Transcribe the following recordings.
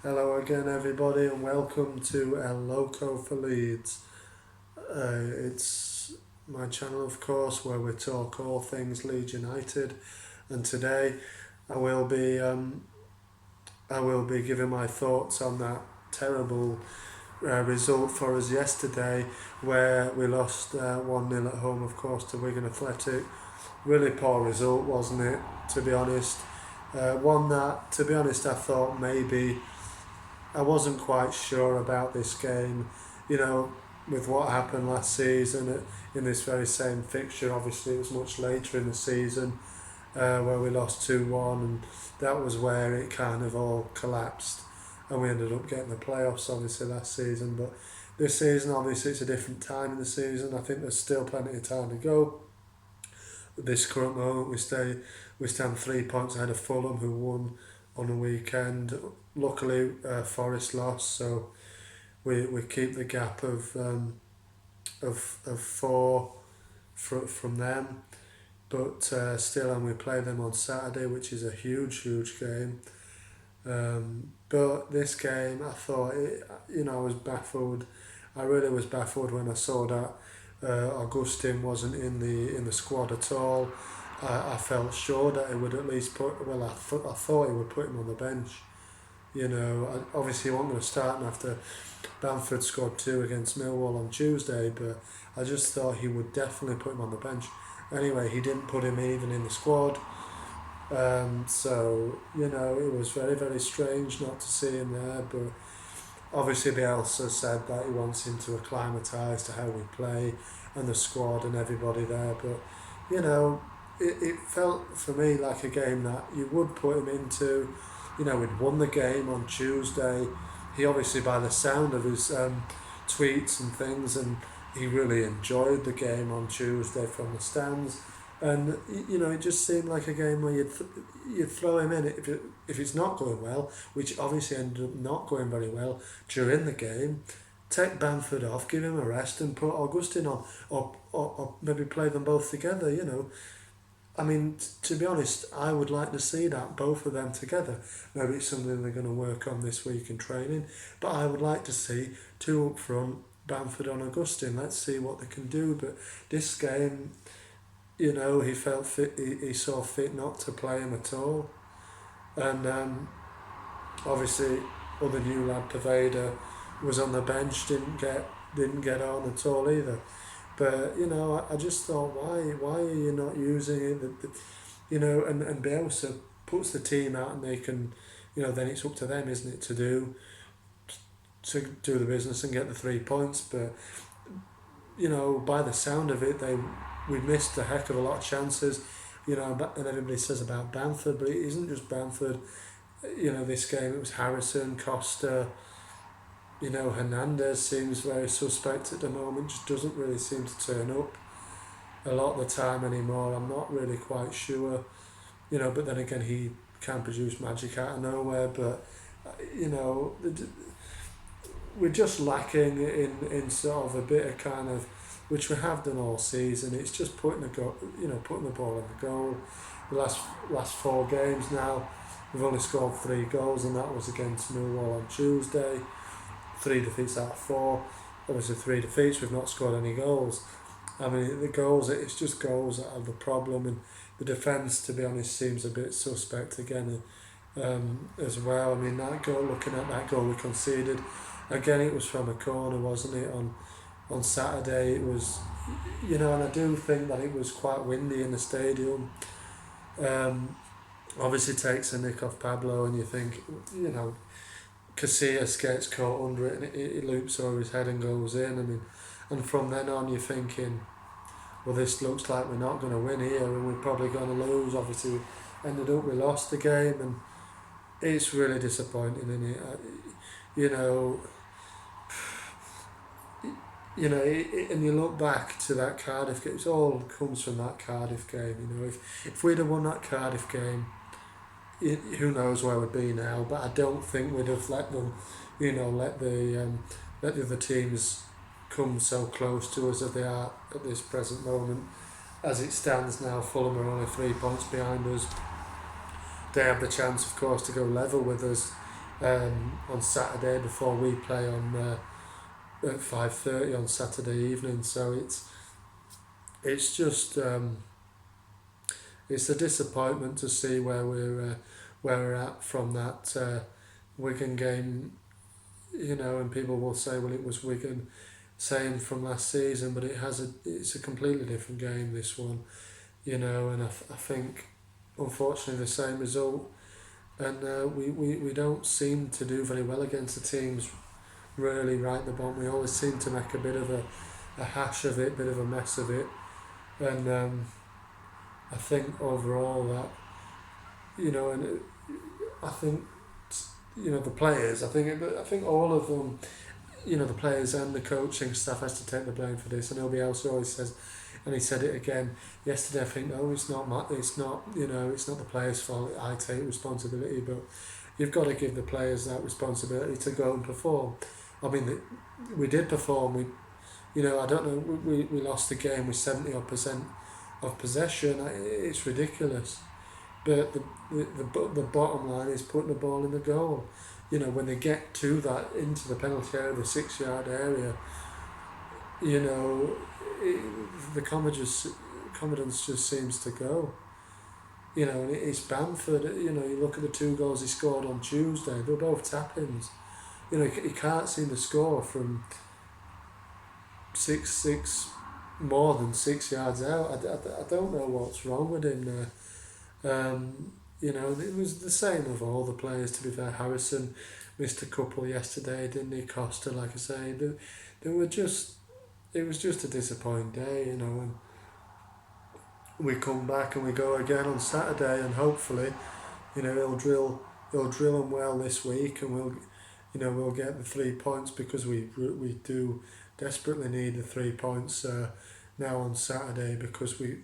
Hello again, everybody, and welcome to El Loco for Leeds. It's my channel, of course, where we talk all things Leeds United, and today I will be um, I will be giving my thoughts on that terrible result for us yesterday, where we lost 1-0 at home, of course, to Wigan Athletic. Really poor result, wasn't it? To be honest, one that, to be honest, I thought maybe I wasn't quite sure about this game. You know, with what happened last season in this very same fixture, obviously it was much later in the season where we lost 2-1, and that was where it kind of all collapsed. And we ended up getting the playoffs, obviously, last season. But this season, obviously, it's a different time in the season. I think there's still plenty of time to go. At this current moment, we stand 3 points ahead of Fulham, who won on the weekend. Luckily, Forest lost, so we keep the gap of four from them. But still, and we play them on Saturday, which is a huge game. But this game, I thought, I was baffled. I really was baffled when I saw that Augustin wasn't in the squad at all. I felt sure that he would at least I thought he would put him on the bench. Obviously he wasn't going to start him after Bamford scored two against Millwall on Tuesday, but I just thought he would definitely put him on the bench. Anyway, he didn't put him even in the squad. It was very strange not to see him there, but obviously Bielsa said that he wants him to acclimatise to how we play and the squad and everybody there, but it felt for me like a game that you would put him into. We'd won the game on Tuesday. He obviously, by the sound of his tweets and things, and he really enjoyed the game on Tuesday from the stands. And it just seemed like a game where you'd throw him in if it's not going well, which obviously ended up not going very well during the game. Take Bamford off, give him a rest, and put Augustin on, or maybe play them both together. I mean, to be honest, I would like to see that, both of them together. Maybe it's something they're going to work on this week in training, but I would like to see two up front, Bamford and Augustin. Let's see what they can do. But this game, he felt fit. He saw fit not to play him at all, and obviously, other new lad Paveda was on the bench. Didn't get on at all either. But I just thought, why are you not using it? And Bielsa puts the team out, and they can, then it's up to them, isn't it, to do the business and get the 3 points. But by the sound of it, we missed a heck of a lot of chances. And everybody says about Bamford, but it isn't just Bamford. This game it was Harrison, Costa. Hernandez seems very suspect at the moment, just doesn't really seem to turn up a lot of the time anymore. I'm not really quite sure, but then again, he can produce magic out of nowhere. But, we're just lacking in sort of a bit of kind of, which we have done all season. It's just putting putting the ball in the goal. The last four games now, we've only scored 3 goals, and that was against Millwall on Tuesday. 3 defeats out of 4. Obviously 3 defeats, we've not scored any goals. I mean, the goals, it's just goals that are the problem, and the defence, to be honest, seems a bit suspect again as well. I mean, looking at that goal we conceded, again it was from a corner, wasn't it, on Saturday. It was, and I do think that it was quite windy in the stadium. Obviously takes a nick off Pablo, and you think, Casillas gets caught under it, and it loops over his head and goes in. I mean, and from then on you're thinking, well, this looks like we're not going to win here, and we're probably going to lose. Obviously, we lost the game, and it's really disappointing, isn't it? And you look back to that Cardiff game. It all comes from that Cardiff game. If we'd have won that Cardiff game, who knows where we'd be now. But I don't think we'd have let them, let the other teams come so close to us as they are at this present moment. As it stands now, Fulham are only 3 points behind us. They have the chance, of course, to go level with us on Saturday before we play on at 5:30 on Saturday evening. So it's just it's a disappointment to see where we're at from that Wigan game. And people will say, well, it was Wigan, same from last season, but it's a completely different game, this one. And I think unfortunately the same result, and we don't seem to do very well against the teams really right at the bottom. We always seem to make a bit of a hash of it, bit of a mess of it, and I think overall that and I think the players. I think all of them. The players and the coaching staff has to take the blame for this. And Bielsa always says, and he said it again yesterday. I think no, it's not. It's not. It's not the players' fault. I take responsibility, but you've got to give the players that responsibility to go and perform. I mean, we did perform. I don't know. We lost the game with 70% of possession. It's ridiculous. But the bottom line is putting the ball in the goal. When they get to that, into the penalty area, the 6-yard area, the confidence just seems to go. And it's Bamford. You look at the 2 goals he scored on Tuesday. They were both tap-ins. He can't seem to score from six more than 6 yards out. I don't know what's wrong with him there. It was the same of all the players, to be fair. Harrison missed a couple yesterday, didn't he? Costa, like I say, it was just a disappointing day, and we come back and we go again on Saturday, and hopefully, he'll drill them well this week, and we'll get the 3 points, because we do desperately need the 3 points now on Saturday, because we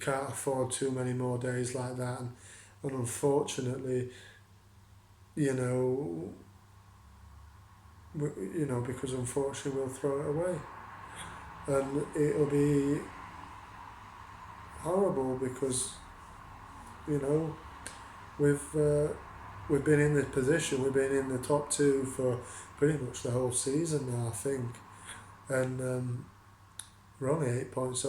can't afford too many more days like that, and unfortunately, because unfortunately we'll throw it away, and it'll be horrible, because we've been in this position, we've been in the top 2 for pretty much the whole season now, I think, and we're only 8 points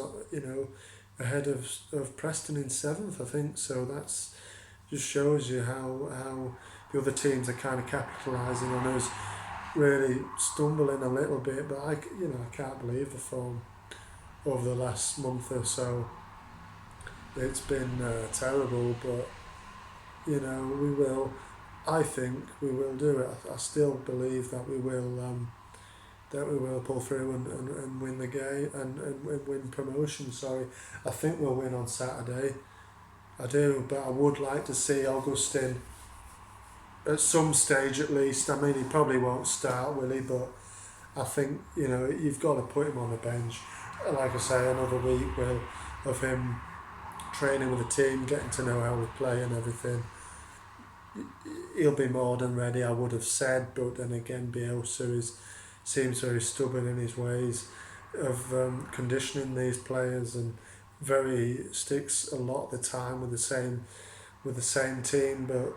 ahead of Preston in 7th, I think. So that's just shows you how the other teams are kind of capitalising on us, really stumbling a little bit. But I can't believe the form over the last month or so. It's been terrible, but we will. I think we will do it. I still believe that we will. That we will pull through and win the game and win promotion. Sorry, I think we'll win on Saturday. I do, but I would like to see Augustin at some stage at least. I mean, he probably won't start, will he? But I think you've got to put him on the bench. Like I say, another week of him training with the team, getting to know how we play and everything. He'll be more than ready, I would have said. But then again, Bielsa seems very stubborn in his ways of conditioning these players, and sticks a lot of the time with the same team. But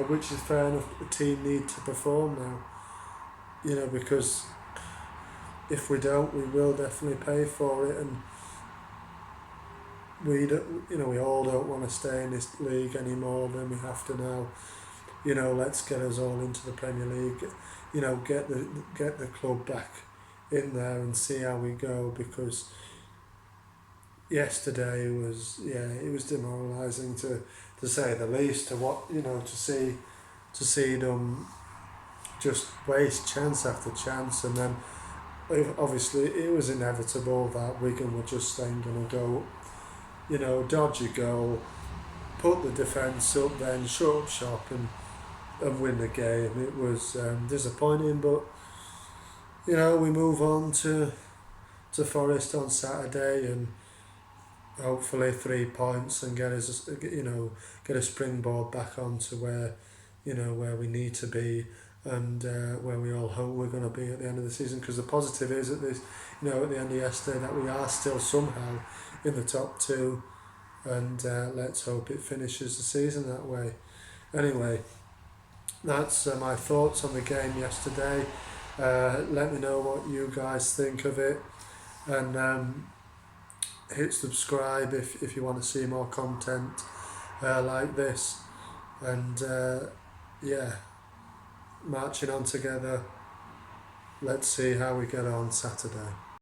which is fair enough. The team need to perform now. Because if we don't, we will definitely pay for it, and we don't. We all don't want to stay in this league anymore than we have to now. Let's get us all into the Premier League. Get the club back in there and see how we go, because yesterday it was demoralising to say the least. To see them just waste chance after chance, and then obviously it was inevitable that Wigan were just then going to go, dodge a goal, put the defence up, then shut up shop and win the game. It was disappointing, but we move on to Forest on Saturday, and hopefully 3 points, and get a springboard back onto where we need to be, and where we all hope we're going to be at the end of the season. Because the positive is at the end of yesterday, that we are still somehow in the top 2, and let's hope it finishes the season that way. Anyway, that's my thoughts on the game yesterday. Let me know what you guys think of it, and hit subscribe if you want to see more content like this. And yeah, marching on together. Let's see how we get on Saturday.